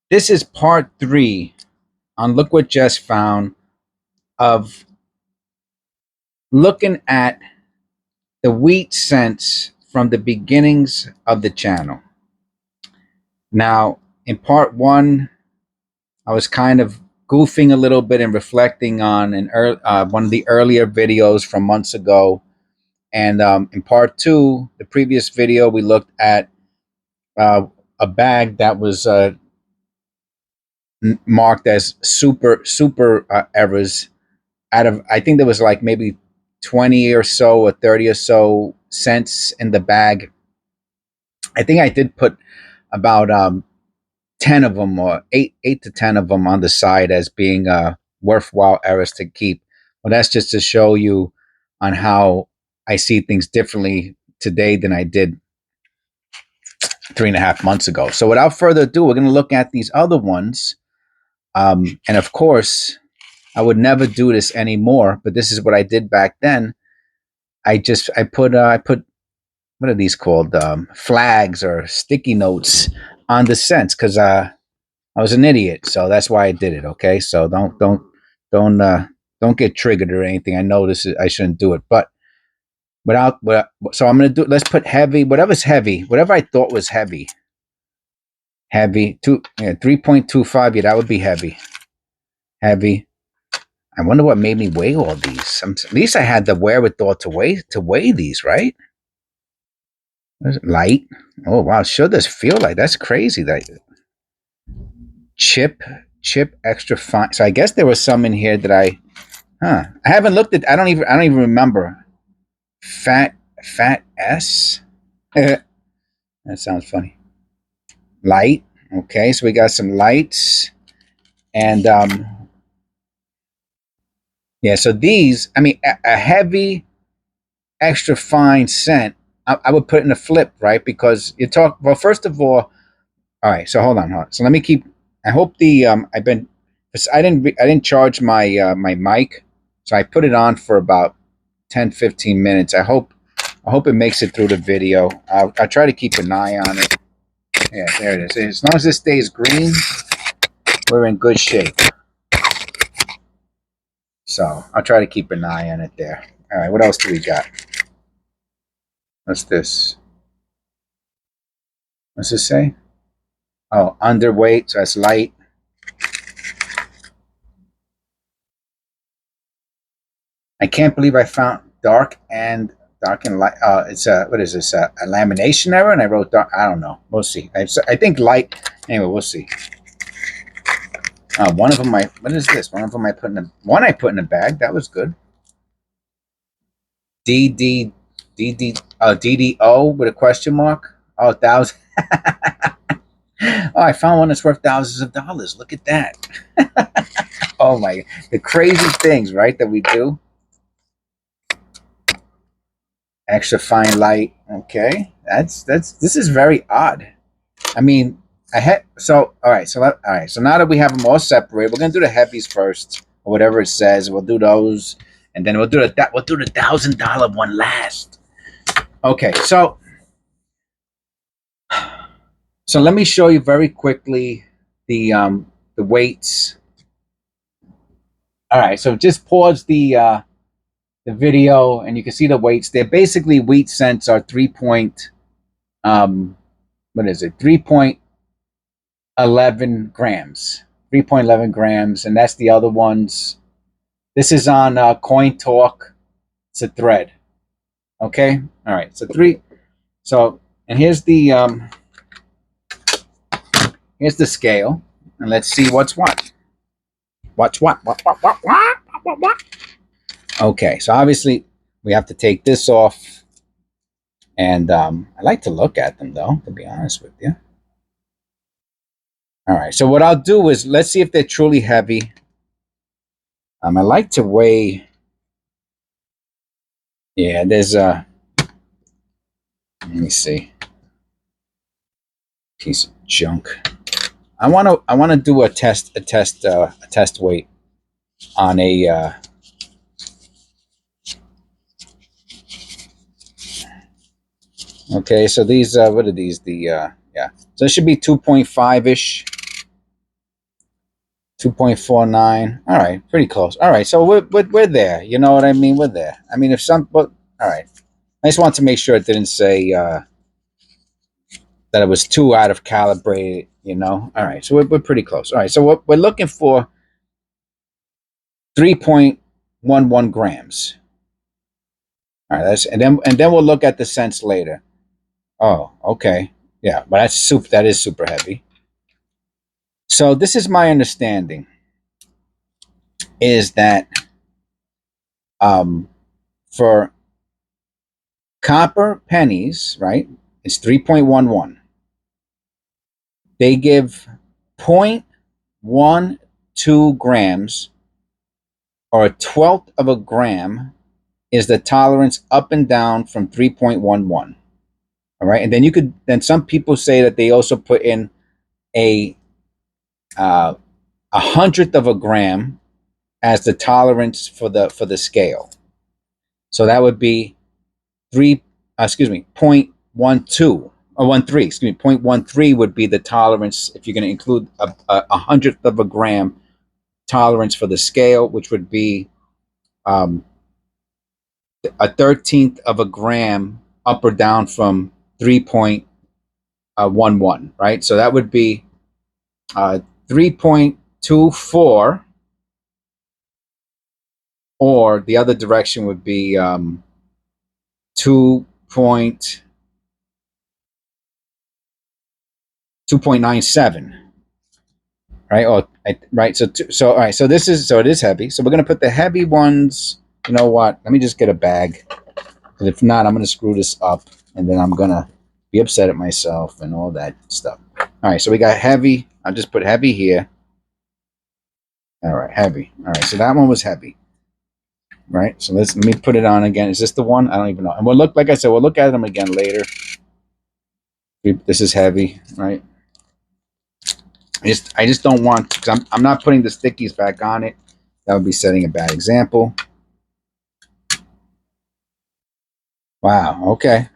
This is part 3 on Look What Just Found of looking at the wheat cents from the beginnings of the channel. Now, in part 1, I was kind of goofing a little bit and reflecting on one of the earlier videos from months ago. And in part 2, the previous video, we looked at a bag that was marked as super errors. Out of, I think there was like maybe 20 or so or 30 or so cents in the bag. I think I did put about 10 of them, or 8 to 10 of them on the side as being worthwhile errors to keep. Well, that's just to show you on how I see things differently today than I did 3.5 months ago. So without further ado, we're going to look at these other ones. And of course, I would never do this anymore, but this is what I did back then. I put what are these called? Flags or sticky notes on the cents, because I was an idiot. So that's why I did it. Okay, so don't get triggered or anything. I know I shouldn't do it, but so I'm gonna do. Let's put heavy, whatever's heavy, whatever I thought was heavy. 3.25. Yeah, that would be heavy. Heavy. I wonder what made me weigh all these. At least I had the wherewithal to weigh these, right? Light. Oh wow, sure does feel like, that's crazy. That chip extra fine. So I guess there was some in here that I haven't looked at. I don't even remember. Fat S. That sounds funny. Light. Okay, so we got some lights. And yeah, so these, I mean, a heavy extra fine cent, I would put in a flip, right? Because you talk, well, first of all right, so hold on. So let me keep, I hope the I didn't charge my my mic, so I put it on for about 10-15 minutes. I hope it makes it through the video. I'll try to keep an eye on it. Yeah, there it is. As long as this stays green, we're in good shape. So I'll try to keep an eye on it there. All right, what else do we got? What's this? What's this say? Oh, underweight, so that's light. I can't believe I found dark and light. It's a, what is this? A lamination error, and I wrote dark. I don't know. We'll see. I think light. Anyway, we'll see. One of them, what is this? One of them I put in a bag. That was good. DDO with a question mark. Oh, 1,000. Oh, I found one that's worth thousands of dollars. Look at that. Oh my, the crazy things, right, that we do. Extra fine light. Okay, this is very odd. I mean, all right. So now that we have them all separate, we're gonna do the heavies first, or whatever it says. We'll do those, and then we'll do the $1,000 one last. Okay, so let me show you very quickly the weights. All right, so just pause the video, and you can see the weights. They're basically, wheat cents are 3.11 grams. 3.11 grams, and that's the other ones. This is on Coin Talk. It's a thread. Okay, all right. So and here's the scale, and let's see what's what. What? Okay, so obviously we have to take this off, and I like to look at them, though, to be honest with you. All right, so what I'll do is, let's see if they're truly heavy. I like to weigh. Yeah, there's let me see. Piece of junk. I want to do a test weight on a okay, so these what are these? The yeah. So it should be 2.5-ish. 2.49. All right, pretty close. All right, so we're there. You know what I mean? We're there. I mean, if some, but all right. I just want to make sure it didn't say that it was too out of calibrated. You know. All right, so we're pretty close. All right, so we're looking for 3.11 grams. All right, and then we'll look at the cents later. Oh, okay, yeah, but that is super heavy. So this is my understanding is that for copper pennies, right? It's 3.11. They give 0.12 grams, or a twelfth of a gram, is the tolerance up and down from 3.11. All right, and then some people say that they also put in a 100th of a gram as the tolerance for the scale. So that would be 0.12 or 13. 0.13 would be the tolerance if you're going to include a 100th of a gram tolerance for the scale, which would be a 13th of a gram up or down from 3.11, right? So that would be 3.24, or the other direction would be 2.97, right? Oh, right. So all right. So it is heavy. So we're gonna put the heavy ones. You know what? Let me just get a bag. Because if not, I'm gonna screw this up, and then I'm gonna be upset at myself and all that stuff. All right. So we got heavy. I'll just put heavy here. All right, heavy. All right. So that one was heavy. Right. So let me put it on again. Is this the one? I don't even know. And we'll look. Like I said, we'll look at them again later. This is heavy, right? I just don't want, because I'm not putting the stickies back on it. That would be setting a bad example. Wow. Okay.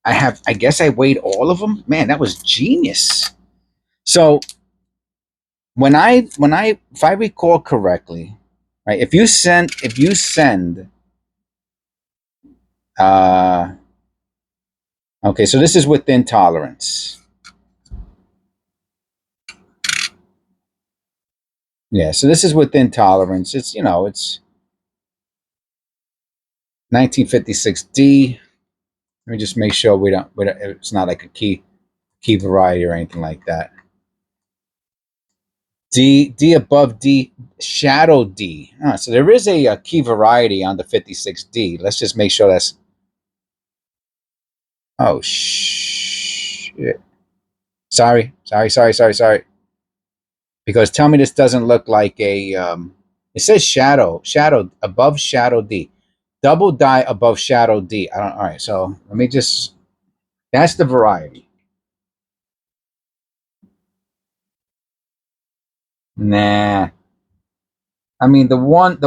I guess I weighed all of them. Man, that was genius. So if I recall correctly, right? If you send, uh, okay, so this is within tolerance. Yeah. So this is within tolerance. It's 1956D. Let me just make sure we don't. It's not like a key variety or anything like that. D above D, shadow D. So there is a key variety on the 56D. Let's just make sure that's. Oh shit! Sorry. Because tell me this doesn't look like a. It says shadow above shadow D, double die above shadow D. I don't. All right, so let me just. That's the variety. Nah. I mean the 9,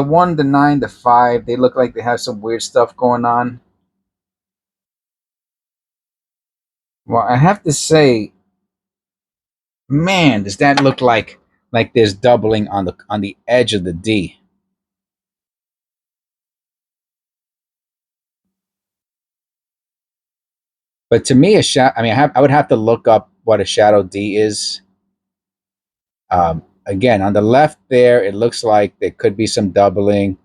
the 5, they look like they have some weird stuff going on. Well, I have to say, man, does that look like there's doubling on the edge of the D. But to me, I mean, I would have to look up what a shadow D is. Again, on the left there, it looks like there could be some doubling.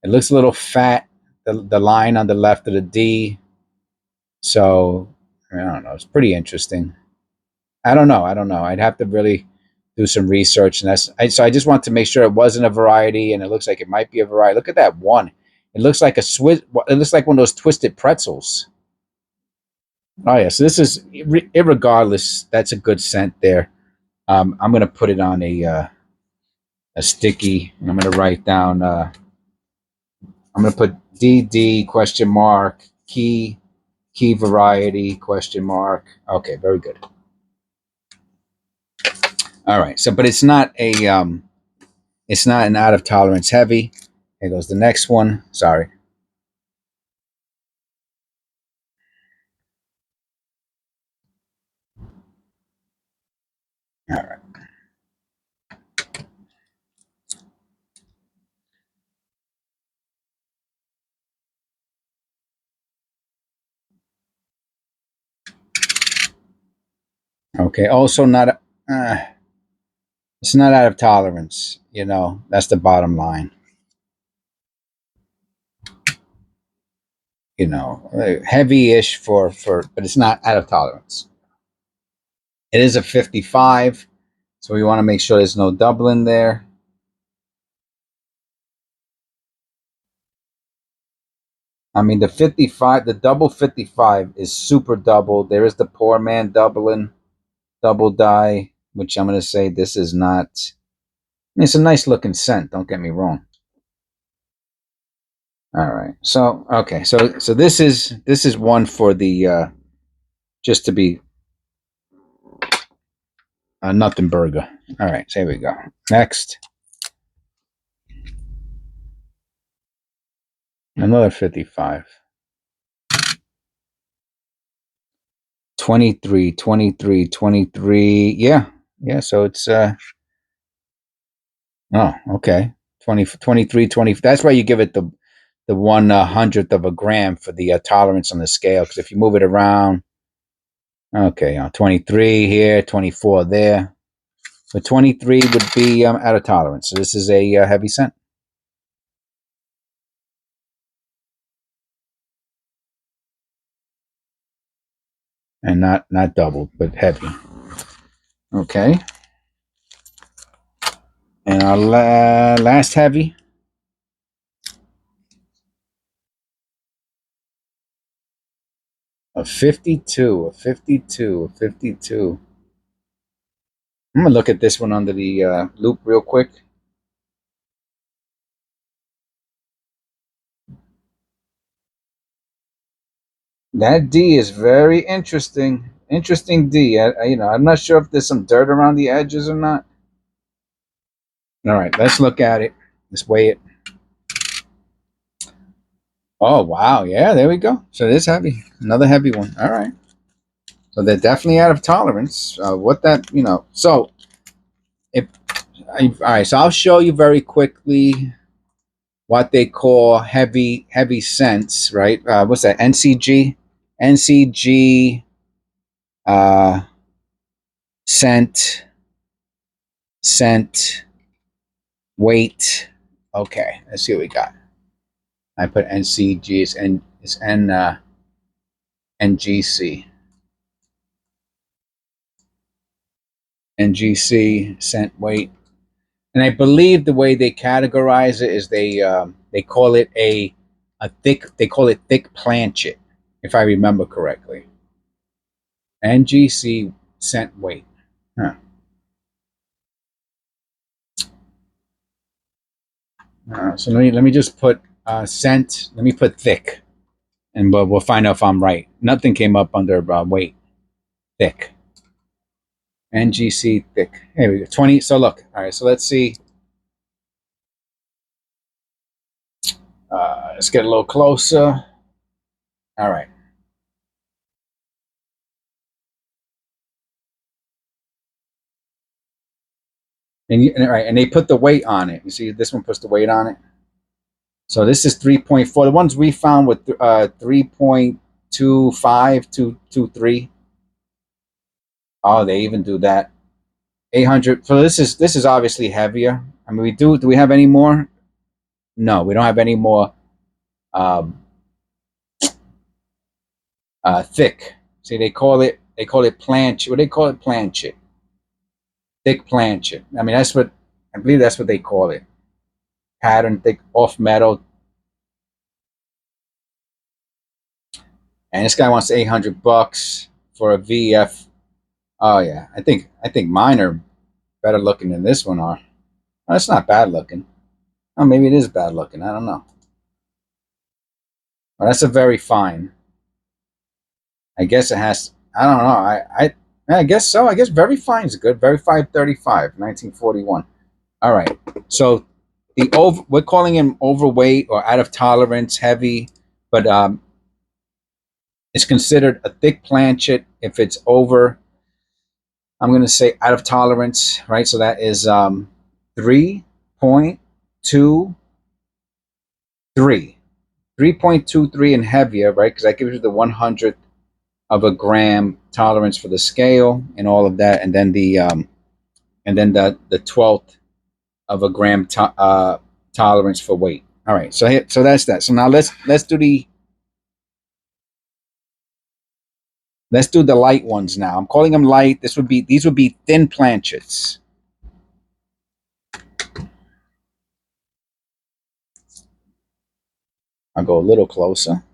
It looks a little fat, the line on the left of the D. So I don't know. It's pretty interesting. I don't know. I'd have to really do some research, and so I just want to make sure it wasn't a variety, and it looks like it might be a variety. Look at that one. It looks like It looks like one of those twisted pretzels. Oh yeah. So this is, irregardless. That's a good scent there. I'm gonna put it on a sticky, and I'm gonna write down. I'm gonna put DD question mark key variety question mark. Okay, very good. All right. So, but it's not an out of tolerance heavy. Here goes the next one. Sorry. All right. Okay. Also not, it's not out of tolerance. You know, that's the bottom line. You know, heavy-ish but it's not out of tolerance. It is a 55, so we want to make sure there's no double in there. I mean, the 55, the double 55 is super double. There is the poor man doubling, double die, which I'm going to say this is not. I mean, it's a nice looking scent. Don't get me wrong. All right. So okay. So this is one for the just to be a nothing burger. All right. So here we go. Next, another 55. 23, 23, 23. Yeah. Yeah. So it's oh, okay. 20, 23, 20. That's why you give it the 1/100th of a gram for the tolerance on the scale. Because if you move it around, okay, 23 here, 24 there. So 23 would be out of tolerance. So this is a heavy scent. And not doubled, but heavy. Okay. And our last heavy. A 52, a 52, a 52. I'm going to look at this one under the loop real quick. That D is very interesting. Interesting D. I'm not sure if there's some dirt around the edges or not. All right, let's look at it. Let's weigh it. Oh, wow. Yeah, there we go. So it is heavy. Another heavy one. All right. So they're definitely out of tolerance. So if all right, so I'll show you very quickly what they call heavy scents, right? What's that? NCG uh, scent, weight. Okay, let's see what we got. I put NCG. It's NGC. NGC scent weight. And I believe the way they categorize it is they call it a thick. They call it thick Planchet, if I remember correctly. NGC scent weight. Huh. So let me just put scent. Let me put thick, and we'll find out if I'm right. Nothing came up under weight. Thick. NGC thick. Here we go. 20. So look. All right. So let's see. Let's get a little closer. All right. And they put the weight on it. You see, this one puts the weight on it. So this is 3.4. The ones we found with 3.25, 223. Oh, they even do that. 800. So this is obviously heavier. I mean, do we have any more? No, we don't have any more um, thick. See, they call it Planchet. What do they call it? Planchet. Thick Planchet. I mean, I believe that's what they call it. Pattern thick off metal. And this guy wants $800 for a VF. Oh yeah, I think mine are better looking than this one are. Oh, it's not bad looking. Oh, maybe it is bad looking. I don't know. Well, that's a very fine. I guess it has. I don't know. I guess so. I guess very fine is good. Very fine 35, 1941. All right. So we're calling him overweight or out of tolerance, heavy, but it's considered a thick Planchet if it's over. I'm going to say out of tolerance, right? So that is 3.23. 3.23 and heavier, right? Because that gives you the 100th of a gram tolerance for the scale and all of that, and then the 1/12 of a gram tolerance for weight. All right, so that's that. So now let's do the light ones now. I'm calling them light. These would be thin planchets. I'll go a little closer.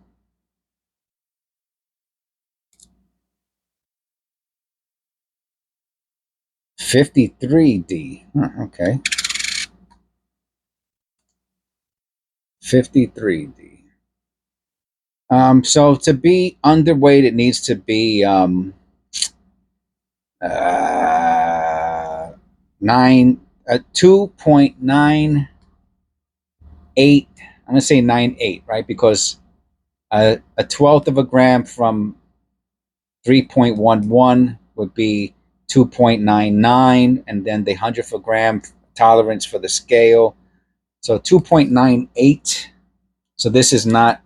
$53D. Okay. $53D. So to be underweight, it needs to be 2.98. I'm gonna say 98, right? Because a 1/12 of a gram from 3.11 would be 2.99, and then the 100th of a gram tolerance for the scale. So 2.98. So this is not.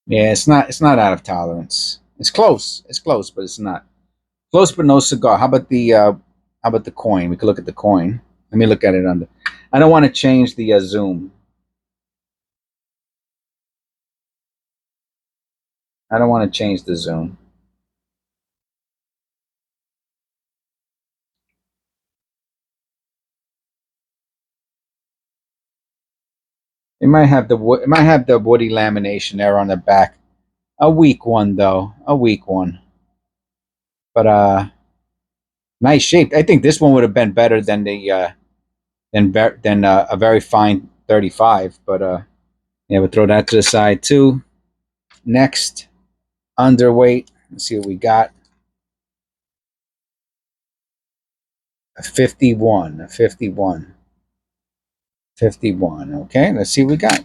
Yeah, it's not out of tolerance. It's close. It's close, but it's not. Close but no cigar. How about the coin? We could look at the coin. Let me look at it under. I don't want to change the zoom. I don't want to change the zoom. It might have the woody lamination there on the back. A weak one though. A weak one. But nice shape. I think this one would have been better than the than a very fine 35. But yeah, we'll throw that to the side too. Next, underweight. Let's see what we got. A 51. A 51. 51. Okay, let's see what we got.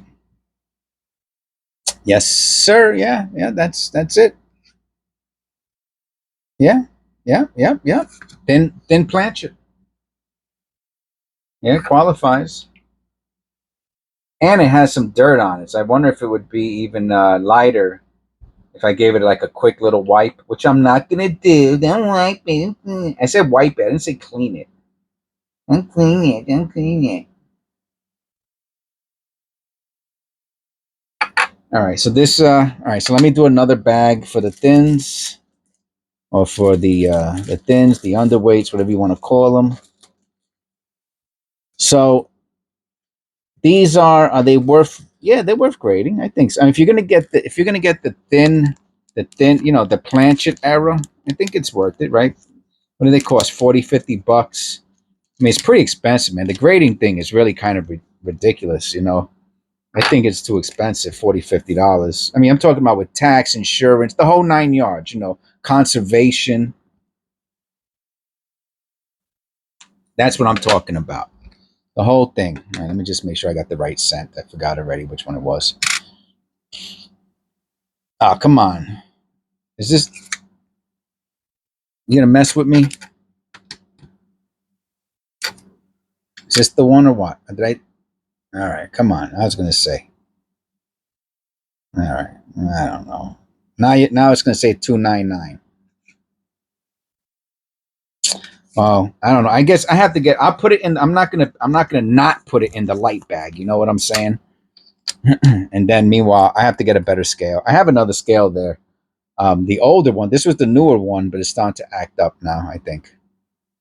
Yes, sir. Yeah, that's it. Yeah, yeah. Thin Planchet. Yeah, it qualifies. And it has some dirt on it. So I wonder if it would be even lighter if I gave it like a quick little wipe, which I'm not gonna do. Don't wipe it. I said wipe it. I didn't say clean it. Don't clean it. Don't clean it. All right. So this. All right. So let me do another bag for the thins, or for the thins, the underweights, whatever you want to call them. So these are they worth? Yeah, they're worth grading. I think so. I mean, if you're gonna get the thin, the Planchet era, I think it's worth it, right? What do they cost? 40, $50. I mean, it's pretty expensive, man. The grading thing is really kind of ridiculous, I think it's too expensive, $40, $50. I mean, I'm talking about with tax, insurance, the whole 9 yards, conservation. That's what I'm talking about. The whole thing. All right, let me just make sure I got the right scent. I forgot already which one it was. Oh, come on. Is this, you gonna mess with me? Is this the one or what? All right, come on. I was gonna say. All right, I don't know. Now it's gonna say 299. Oh, I don't know. I guess I have to get. I'll put it in. I'm not gonna not put it in the light bag. You know what I'm saying? And then meanwhile, I have to get a better scale. I have another scale there. The older one. This was the newer one, but it's starting to act up now. I think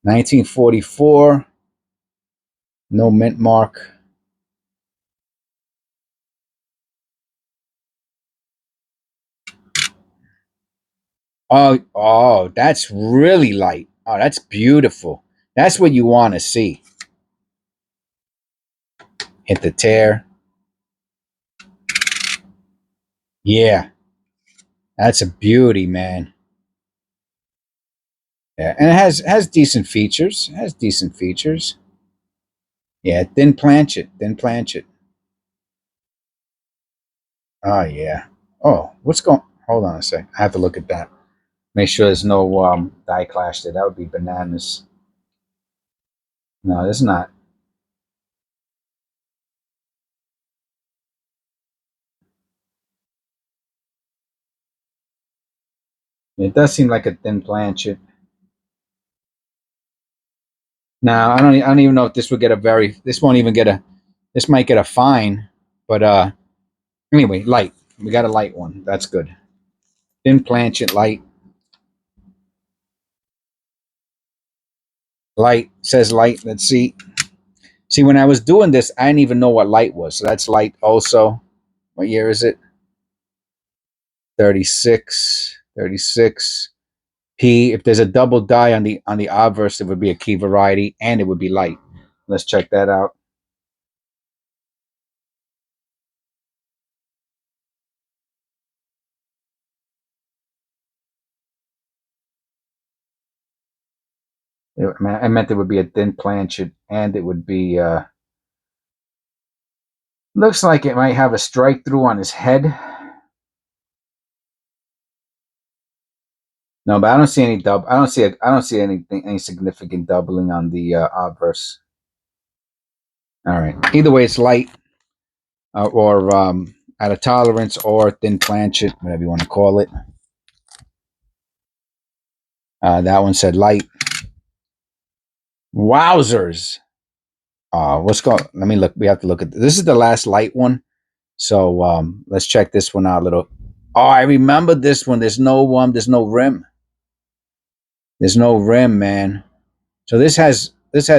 1944. No mint mark. Oh, that's really light. Oh, that's beautiful. That's what you want to see. Hit the tear. Yeah, that's a beauty, man. Yeah, and it has decent features. It has decent features. Yeah, thin Planchet. Thin Planchet. Oh yeah. Oh, what's going? Hold on a sec. I have to look at that. Make sure there's no die clash there. That would be bananas. No, there's not. It does seem like a thin Planchet. Now I don't even know if this would get a very. This won't even get a. This might get a fine, but anyway, light. We got a light one. That's good. Thin Planchet, light. Light says light. Let's see. See, when I was doing this, I didn't even know what light was. So that's light also. What year is it? 36. 36. P. If there's a double die on the obverse, it would be a key variety, and it would be light. Let's check that out. I meant it would be a thin Planchet, and it would be. Looks like it might have a strike through on his head. No, but I don't see any double. I don't see anything, any significant doubling on the obverse. All right. Either way, it's light or at a tolerance or thin Planchet, whatever you want to call it. That one said light. Wowzers! Let's go. Let me look. We have to look at this. Is the last light one, so let's check this one out a little. Oh, I remember this one. There's no rim. There's no rim, man. So this has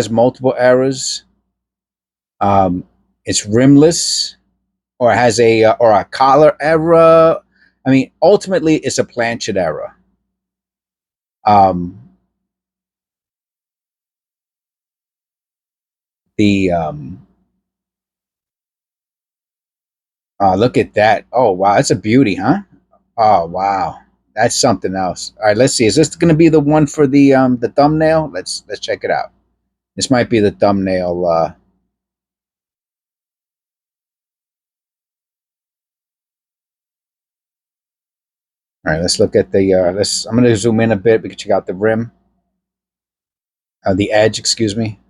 multiple errors. It's rimless, or has a collar error. I mean, ultimately, it's a Planchet error. Um, the Look at that. Oh wow, that's a beauty, huh? Oh wow, that's something else. All right, let's see. Is this going to be the one for the thumbnail? Let's check it out. This might be the thumbnail. All right, let's look at the. I'm going to zoom in a bit. We can check out the rim, the edge. Excuse me.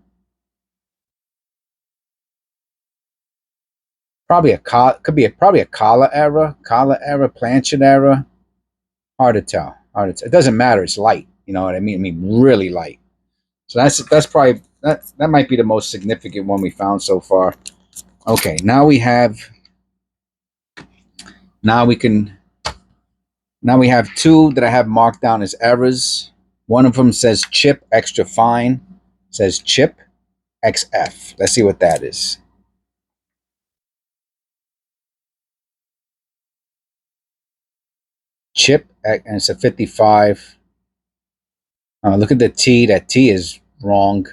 Probably probably a collar error, Planchet error. Hard to tell. Hard to tell. It doesn't matter. It's light. You know what I mean? I mean, really light. So that's probably that might be the most significant one we found so far. Okay, now we have now we can now we have two that I have marked down as errors. One of them says chip extra fine, says chip XF. Let's see what that is. Chip, and it's a 55. Look at the T. That T is wrong.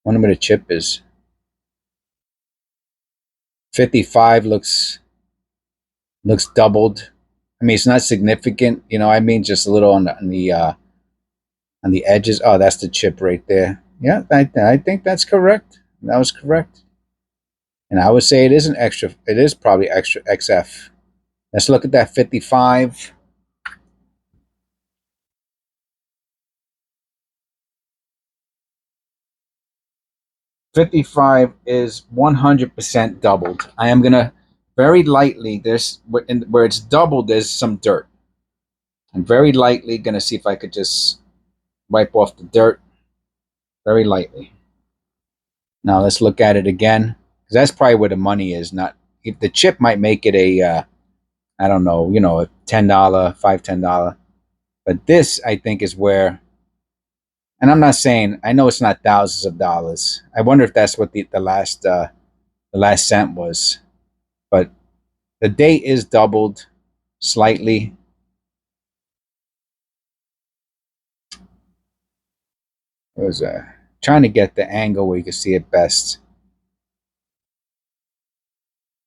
Wonder what the chip is. 55 looks doubled. I mean, it's not significant, you know. I mean, just a little on the edges. Oh, that's the chip right there. Yeah, I think that's correct. That was correct. And I would say it is an extra. It is probably extra XF. Let's look at that 55. 55 is 100% doubled. I am gonna very lightly. There's where it's doubled. There's some dirt. I'm very lightly gonna see if I could just wipe off the dirt very lightly. Now let's look at it again, because that's probably where the money is. Not if the chip might make it a I don't know, you know, a $10, $5, $10. But this I think is where, and I'm not saying, I know it's not thousands of dollars. I wonder if that's what the last cent was. But the date is doubled slightly. It was trying to get the angle where you can see it best.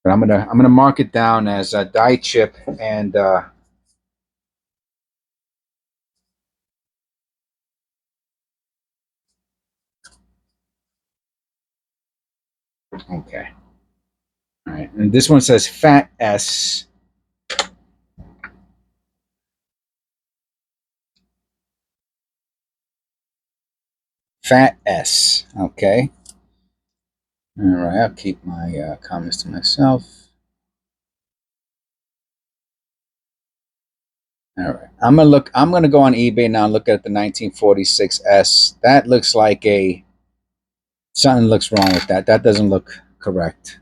But I'm gonna mark it down as a die chip and okay. All right. And this one says Fat S. Fat S. Okay. All right. I'll keep my comments to myself. All right, I'm gonna look. I'm gonna go on eBay now and look at the 1946S. That looks like a something looks wrong with that. That doesn't look correct.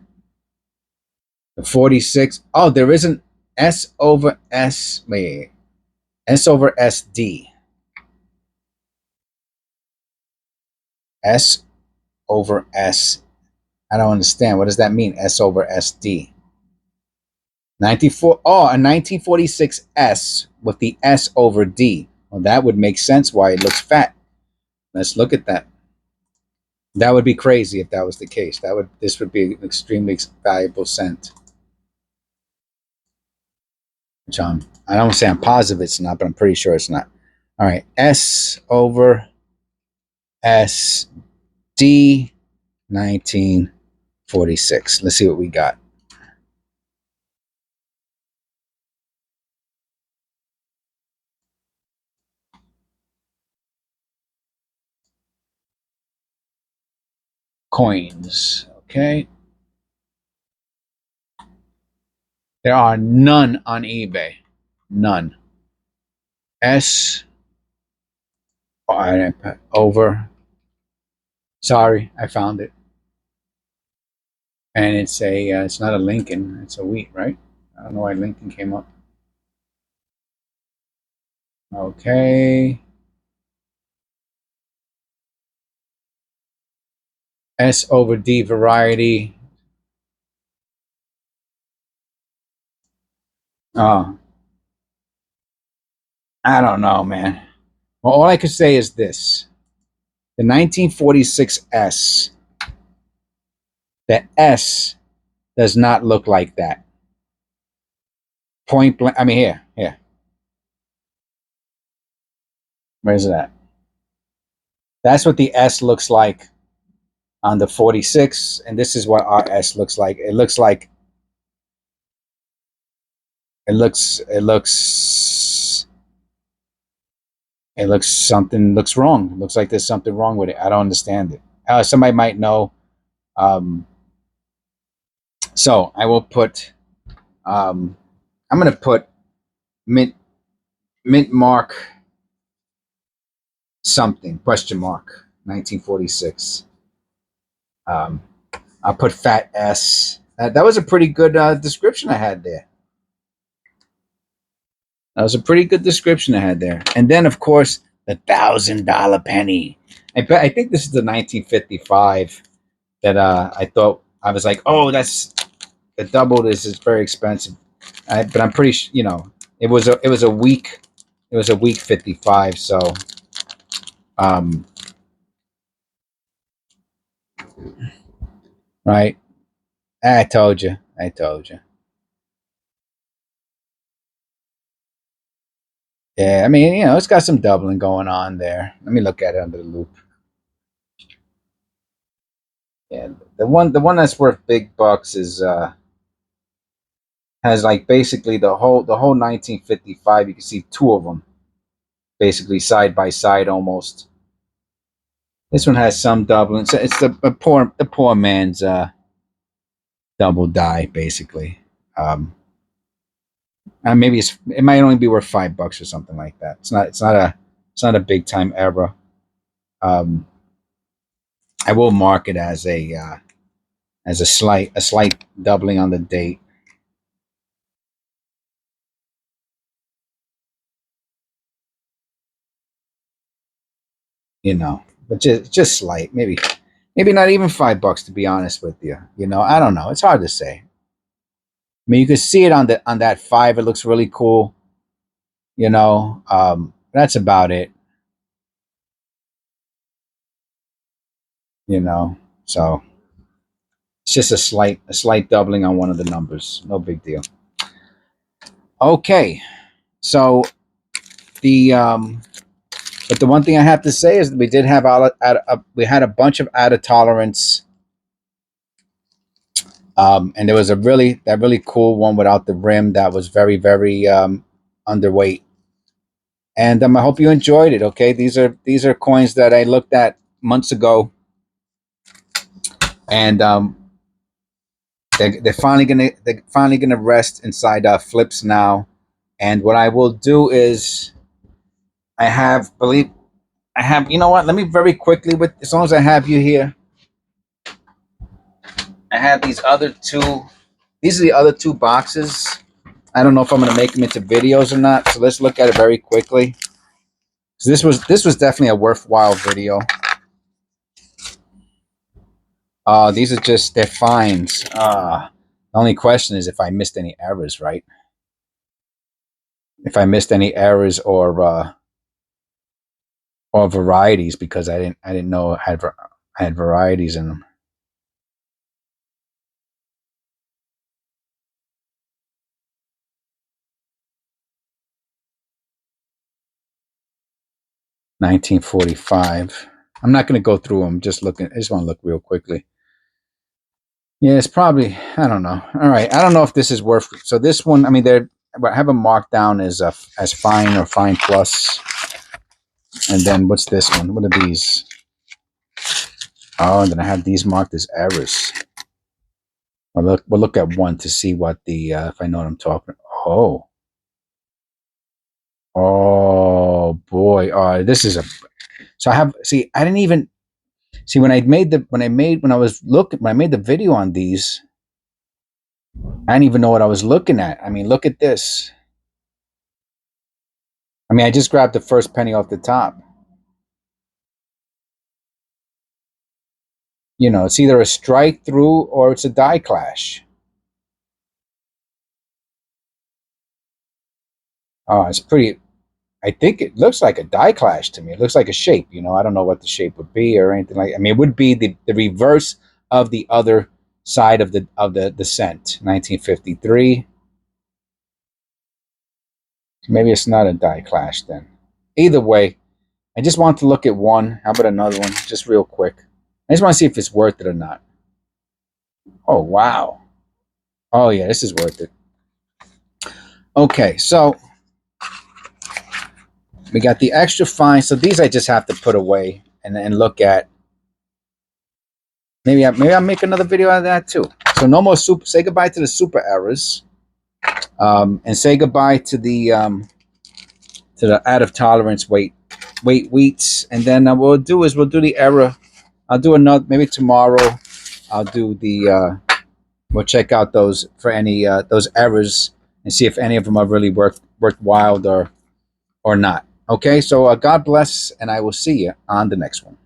The 46. Oh, there isn't S over S. Wait, S over SD. S over S. I don't understand. What does that mean? S over SD. 94. Oh, a 1946S with the S over D. Well, that would make sense why it looks fat. Let's look at that. That would be crazy if that was the case. This would be an extremely valuable scent. Which I don't say I'm positive it's not, but I'm pretty sure it's not. All right, S over S D 1946. Let's see what we got. Coins. Okay. There are none on eBay. None. S over. Sorry, I found it. And it's a. It's not a Lincoln. It's a wheat, right? I don't know why Lincoln came up. Okay. S over D variety. Oh, I don't know, man. Well, all I could say is this: the 1946S. The S does not look like that. Point blank. I mean, here. Where's that? That's what the S looks like on the 46, and this is what our S looks like. It looks like it looks something looks wrong. It looks like there's something wrong with it. I don't understand it. Somebody might know. So I will put. I'm gonna put mint mark something question mark 1946. I'll put fat S. That was a pretty good description I had there. That was a pretty good description I had there. And then, of course, the $1,000 penny. I think this is the 1955 that I thought I was like, oh, that's the double. This is very expensive. But I'm pretty sure, it was a week. It was a week 55. So, right. I told you. Yeah, I mean, it's got some doubling going on there. Let me look at it under the loop. Yeah, the one that's worth big bucks is has like basically the whole 1955. You can see two of them basically side by side almost. This one has some doubling. So it's the poor man's double die basically. And maybe it might only be worth $5 or something like that. It's not a big time error. I will mark it as a slight doubling on the date. But just slight, maybe not even $5 to be honest with you. I don't know. It's hard to say. I mean, you can see it on that 5. It looks really cool. That's about it. So it's just a slight doubling on one of the numbers. No big deal. Okay, so but the one thing I have to say is that we did have we had a bunch of out of tolerance. And there was that really cool one without the rim that was very, very underweight. And I hope you enjoyed it. Okay, these are coins that I looked at months ago, and they're finally gonna rest inside flips now. And what I will do is you know what? Let me very quickly, with as long as I have you here, I have these other two. These are the other two boxes. I don't know if I'm going to make them into videos or not. So let's look at it very quickly. So this was definitely a worthwhile video. These are just their finds. The only question is if I missed any errors, right? If I missed any errors or varieties, because I didn't know I had varieties in them. $19.45. I'm not going to go through them. Just looking. I just want to look real quickly. Yeah, it's probably, I don't know. All right, I don't know if this is worth. So this one, I mean, I have them marked down as fine or fine plus. And then what's this one? What are these? Oh, and then I have these marked as errors. We'll look at one to see what the if I know what I'm talking. Oh boy. This is a. So I have. See, I didn't even see when I made the when I made the video on these. I didn't even know what I was looking at. I mean, look at this. I mean, I just grabbed the first penny off the top. You know, it's either a strike through or it's a die clash. Oh, it's pretty. I think it looks like a die clash to me. It looks like a shape. You know, I don't know what the shape would be or anything like. I mean, it would be the reverse of the other side of the cent. 1953. Maybe it's not a die clash then. Either way, I just want to look at one. How about another one? Just real quick. I just want to see if it's worth it or not. Oh, wow. Oh, yeah, this is worth it. Okay, so we got the extra fine. So these I just have to put away and look at. Maybe I'll make another video out of that too. So no more super. Say goodbye to the super errors, and say goodbye to the out of tolerance weight wheats. And then what we'll do is we'll do the error. I'll do another maybe tomorrow. I'll do the. We'll check out those for any those errors and see if any of them are really worthwhile or not. Okay, so God bless, and I will see you on the next one.